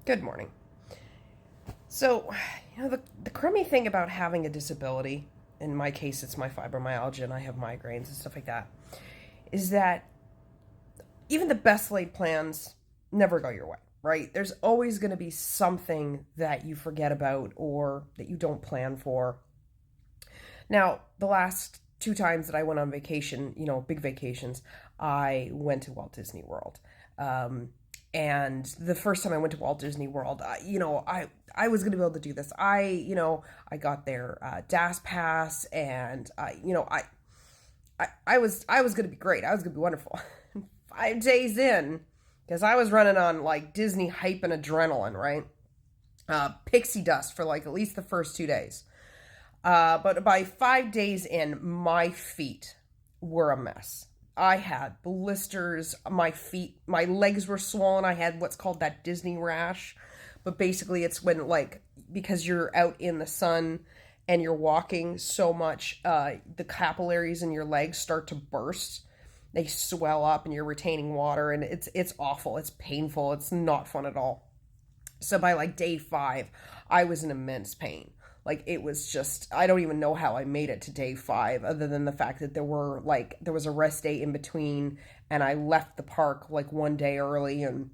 Good morning. So, the crummy thing about having a disability, in my case, it's my fibromyalgia and I have migraines and stuff like that, is that even the best laid plans never go your way, right? There's always going to be something that you forget about or that you don't plan for. Now, the last two times that I went on vacation, big vacations, I went to Walt Disney World. And the first time I went to Walt Disney World, I was going to be able to do this. I got their DAS pass, and I was going to be great. I was going to be wonderful. 5 days in, because I was running on like Disney hype and adrenaline, right? Pixie dust for like at least the first 2 days. But by 5 days in, my feet were a mess. I had blisters, my legs were swollen. I had what's called that Disney rash. But basically, it's when, like, because you're out in the sun and you're walking so much, the capillaries in your legs start to burst. They swell up and you're retaining water, and it's awful. It's painful. It's not fun at all. So by like day 5, I was in immense pain. Like, it was just, I don't even know how I made it to day 5, other than the fact that there was a rest day in between, and I left the park like one day early, and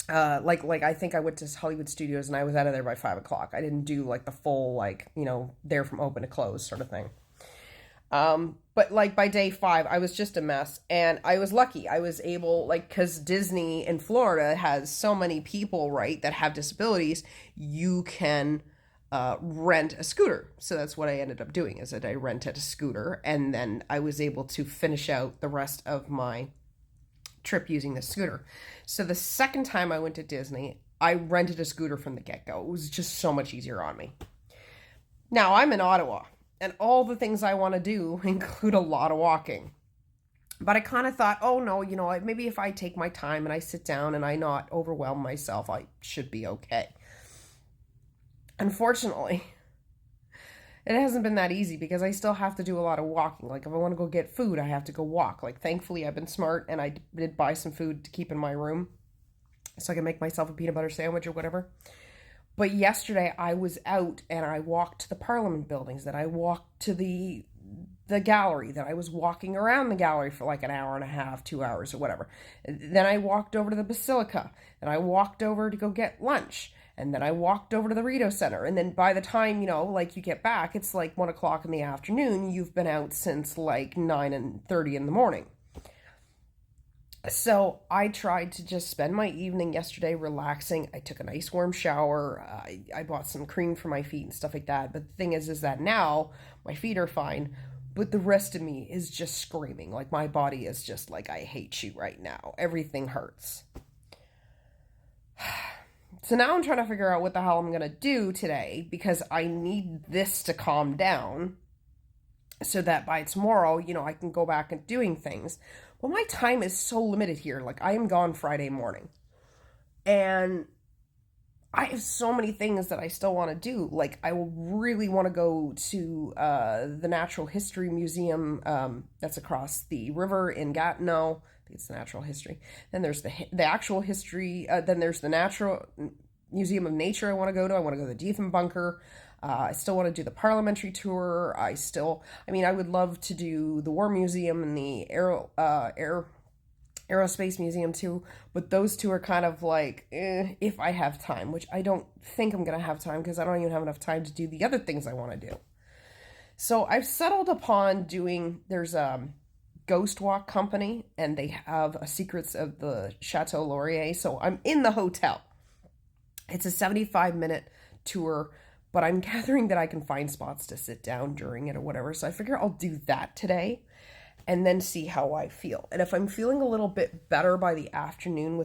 like I think I went to Hollywood Studios and I was out of there by 5 o'clock. I didn't do like the full, like, there from open to close sort of thing. But like by day 5, I was just a mess, and I was lucky. I was able, like, because Disney in Florida has so many people, right, that have disabilities. You can rent a scooter. So that's what I ended up doing, is that I rented a scooter, and then I was able to finish out the rest of my trip using the scooter. So the second time I went to Disney, I rented a scooter from the get-go. It was just so much easier on me. Now I'm in Ottawa, and all the things I want to do include a lot of walking. But I kind of thought, oh no, maybe if I take my time and I sit down and I not overwhelm myself, I should be okay. Unfortunately, it hasn't been that easy, because I still have to do a lot of walking. Like, if I want to go get food, I have to go walk. Like, thankfully, I've been smart, and I did buy some food to keep in my room so I can make myself a peanut butter sandwich or whatever. But yesterday, I was out, and I walked to the Parliament buildings, that I walked to the gallery, that I was walking around the gallery for like an hour and a half, 2 hours or whatever. Then I walked over to the Basilica, and I walked over to go get lunch. And then I walked over to the Rideau Center. And then by the time, like, you get back, it's like 1 o'clock in the afternoon. You've been out since like 9:30 in the morning. So I tried to just spend my evening yesterday relaxing. I took a nice warm shower. I bought some cream for my feet and stuff like that. But the thing is that now my feet are fine, but the rest of me is just screaming. Like, my body is just like, I hate you right now. Everything hurts. So now I'm trying to figure out what the hell I'm going to do today, because I need this to calm down so that by tomorrow, I can go back and doing things. Well, my time is so limited here. Like, I am gone Friday morning, and I have so many things that I still want to do. Like, I really want to go to the Natural History Museum that's across the river in Gatineau. I think it's the Natural History. Then there's the actual history. Then there's the Natural Museum of Nature I want to go to. I want to go to the Diefenbunker. I still want to do the parliamentary tour. I would love to do the War Museum and the Aerospace Museum too, but those two are kind of like, if I have time, which I don't think I'm going to have time, because I don't even have enough time to do the other things I want to do. So I've settled upon there's a Ghost Walk company, and they have a Secrets of the Chateau Laurier. So I'm in the hotel. It's a 75-minute tour, but I'm gathering that I can find spots to sit down during it or whatever. So I figure I'll do that today, and then see how I feel. And if I'm feeling a little bit better by the afternoon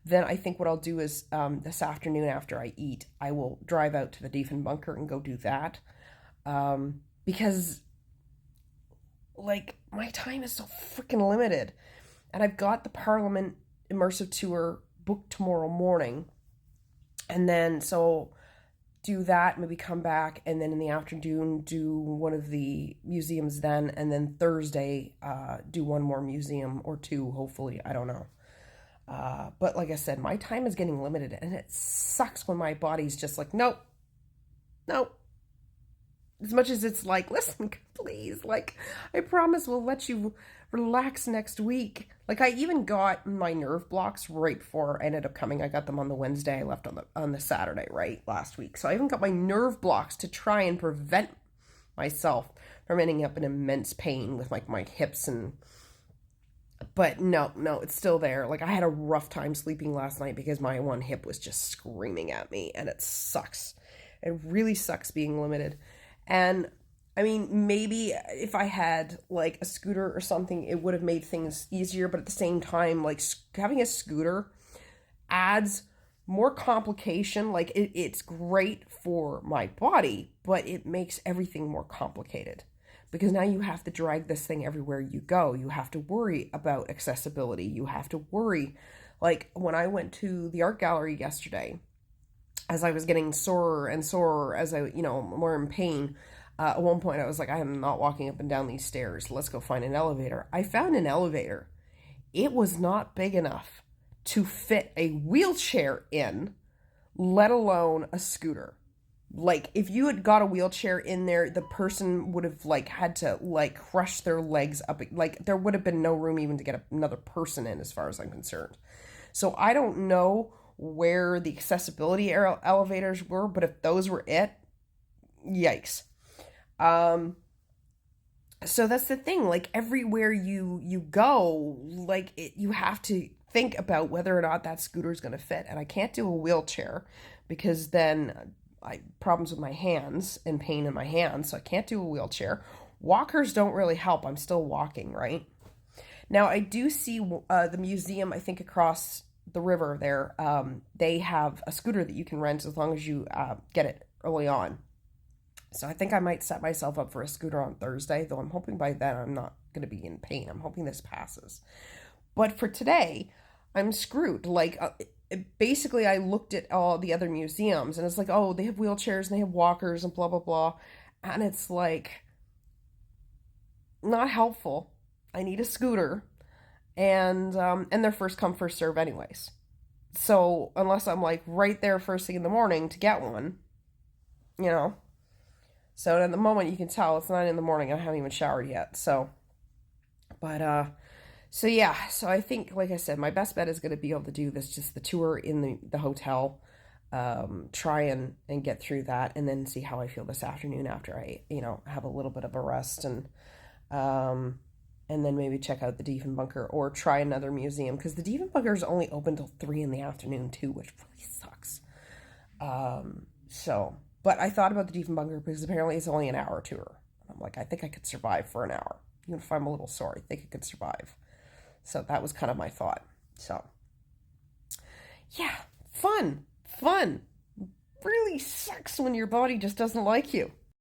then I think what I'll do is this afternoon after I eat, I will drive out to the Diefenbunker and go do that. Because, like, my time is so freaking limited. And I've got the Parliament immersive tour booked tomorrow morning. And then, so do that, maybe come back, and then in the afternoon do one of the museums then, and then Thursday do one more museum or two, hopefully. I don't know. But like I said, my time is getting limited, and it sucks when my body's just like, nope, nope. As much as it's like, listen, please, like, I promise we'll let you relax next week. Like, I even got my nerve blocks right before I ended up coming. I got them on the Wednesday. I left on the Saturday, right, last week. So I even got my nerve blocks to try and prevent myself from ending up in immense pain with like my hips and. But no, it's still there. Like, I had a rough time sleeping last night because my one hip was just screaming at me, and it sucks. It really sucks being limited. And I mean, maybe if I had like a scooter or something, it would have made things easier. But at the same time, like having a scooter adds more complication. Like it's great for my body, but it makes everything more complicated because now you have to drag this thing everywhere you go. You have to worry about accessibility. You have to worry. Like when I went to the art gallery yesterday, as I was getting sorer and sorer, as I, more in pain, at one point I was like, I am not walking up and down these stairs. Let's go find an elevator. I found an elevator. It was not big enough to fit a wheelchair in, let alone a scooter. Like, if you had got a wheelchair in there, the person would have, like, had to, like, crush their legs up. Like, there would have been no room even to get another person in, as far as I'm concerned. So I don't know where the accessibility elevators were, but if those were it, yikes. So that's the thing. Like, everywhere you go, like, you have to think about whether or not that scooter is going to fit. And I can't do a wheelchair because then I problems with my hands and pain in my hands, so I can't do a wheelchair. Walkers don't really help. I'm still walking, right? Now, I do see the museum, I think, across the river there. They have a scooter that you can rent as long as you get it early on. So I think I might set myself up for a scooter on Thursday, though I'm hoping by then I'm not going to be in pain. I'm hoping this passes. But for today, I'm screwed. Like, basically I looked at all the other museums and it's like, oh, they have wheelchairs and they have walkers and blah, blah, blah. And it's like, not helpful. I need a scooter. And they're first come, first serve anyways. So unless I'm like right there first thing in the morning to get one, So at the moment you can tell it's 9 in the morning. I haven't even showered yet. So yeah, so I think, like I said, my best bet is going to be able to do this, just the tour in the hotel, try and get through that, and then see how I feel this afternoon after I, have a little bit of a rest, and then maybe check out the Diefenbunker or try another museum, because the Diefenbunker is only open till 3 in the afternoon too, which really sucks. But I thought about the Diefenbunker because apparently it's only an hour tour. I'm like, I think I could survive for an hour. Even if I'm a little sore, I think I could survive. So that was kind of my thought. So, yeah, fun. Really sucks when your body just doesn't like you.